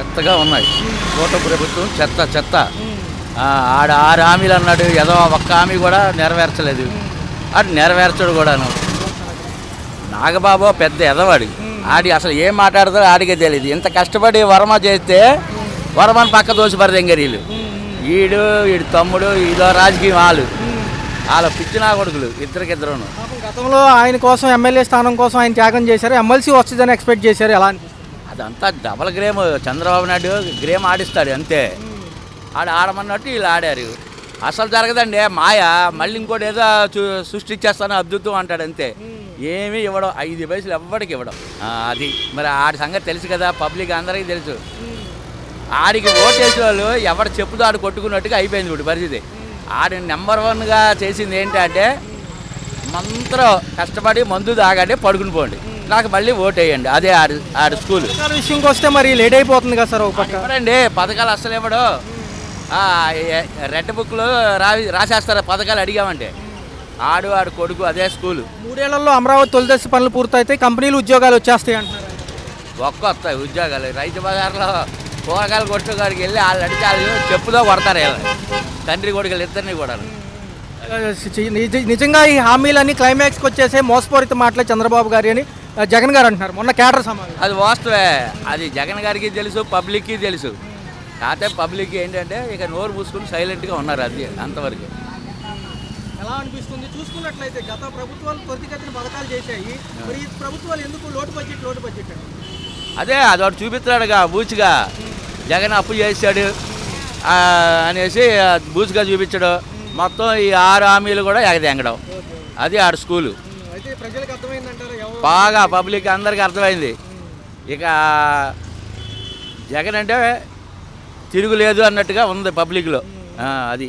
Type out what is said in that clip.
చెత్తగా ఉన్నాయి. కూటమి ప్రభుత్వం చెత్త చెత్త. ఆడ 6 హామీలు అన్నాడు, ఏదో ఒక్క హామీ కూడా నెరవేర్చలేదు. అటు నెరవేర్చడు కూడాను. నాగబాబు పెద్ద ఎదవాడు. ఆడి అసలు ఏం మాట్లాడతాడో ఆడికే తెలియదు. ఇంత కష్టపడి వర్మ చేస్తే వర్మని పక్క దోసి పరదెంగరీలు. వీడు తమ్ముడు ఇదో రాజకీయం వాళ్ళ పిచ్చినా కొడుకులు ఇద్దరికిద్దరును. గతంలో ఆయన కోసం ఎమ్మెల్యే స్థానం కోసం ఆయన త్యాగం చేశారు. ఎమ్మెల్సీ వస్తుందని ఎక్స్పెక్ట్ చేశారు. ఎలా అనిపిస్తుంది? అదంతా double game. Chandrababu Naidu game ఆడిస్తాడు అంతే. ఆడమన్నట్టు వీళ్ళు ఆడారు. అసలు జరగదండి మాయ. మళ్ళీ ఇంకోటి ఏదో సృష్టించేస్తాను అద్భుతం అంటాడు అంతే. ఏమీ ఇవ్వడం, 5 పైసలు ఎవ్వడికి ఇవ్వడం. అది మరి ఆడి సంగతి తెలుసు కదా, పబ్లిక్ అందరికీ తెలుసు. ఆడికి ఓటేసే వాళ్ళు ఎవడు చెప్పుదో ఆడు కొట్టుకున్నట్టుగా అయిపోయింది ఇప్పుడు పరిస్థితి. ఆడి నెంబర్ 1గా చేసింది ఏంటంటే మంత్రం కష్టపడి మందు తాగండి, పడుకుని పోండి, నాకు మళ్ళీ ఓటు వేయండి. అదే ఆడి స్కూల్. విషయంకి వస్తే మరి లేట్ అయిపోతుంది కదా సార్. ఒక పక్క ఇవ్వడండి పథకాలు అస్సలు ఇవ్వడు. రెడ్ బుక్లో రాసేస్తారు పథకాలు అడిగామంటే. ఆడు కొడుకు అదే స్కూలు. 3 ఏళ్లలో అమరావతి తొలిదశ పనులు పూర్తయితే కంపెనీలు ఉద్యోగాలు వచ్చేస్తాయి అంటున్నారు. వస్తాయి ఉద్యోగాలు. రైతు బజార్లో కూరగాయలు కొట్టుకాడికి వెళ్ళి వాళ్ళు అడిగి వాళ్ళు చెప్పుదో కొడతారు వీళ్ళు. తండ్రి కొడుకులు ఇద్దరిని కూడా. నిజంగా ఈ హామీలన్నీ క్లైమాక్స్కి వచ్చేసే మోసపూరిత మాటలే చంద్రబాబు గారి అని జగన్ గారు అంటున్నారు మొన్న కేడర్ సమావేశం. అది వాస్తవే. అది జగన్ గారికి తెలుసు, పబ్లిక్కి తెలుసు. కాకపోతే పబ్లిక్ ఏంటంటే ఇక నోరు మూసుకుని సైలెంట్గా ఉన్నారు. అది అంతవరకు. ఎలా అనిపిస్తుంది చూసుకున్నట్లయితే గత ప్రభుత్వాలు త్వరితగతిన పథకాలు చేశాయి, మరి ఈ ప్రభుత్వాలు ఎందుకు లోటు బడ్జెట్ అదే అదొకటి చూపిస్తున్నాడుగా బూచిగా. జగన్ అప్పు చేశాడు అనేసి బూచిగా చూపించడు. మొత్తం ఈ 6 హామీలు కూడా ఎగదెంగడం. అది ఆడ స్కూలు. బాగా పబ్లిక్ అందరికీ అర్థమైంది. ఇక జగన్ అంటే తిరుగులేదు అన్నట్టుగా ఉంది పబ్లిక్లో. అది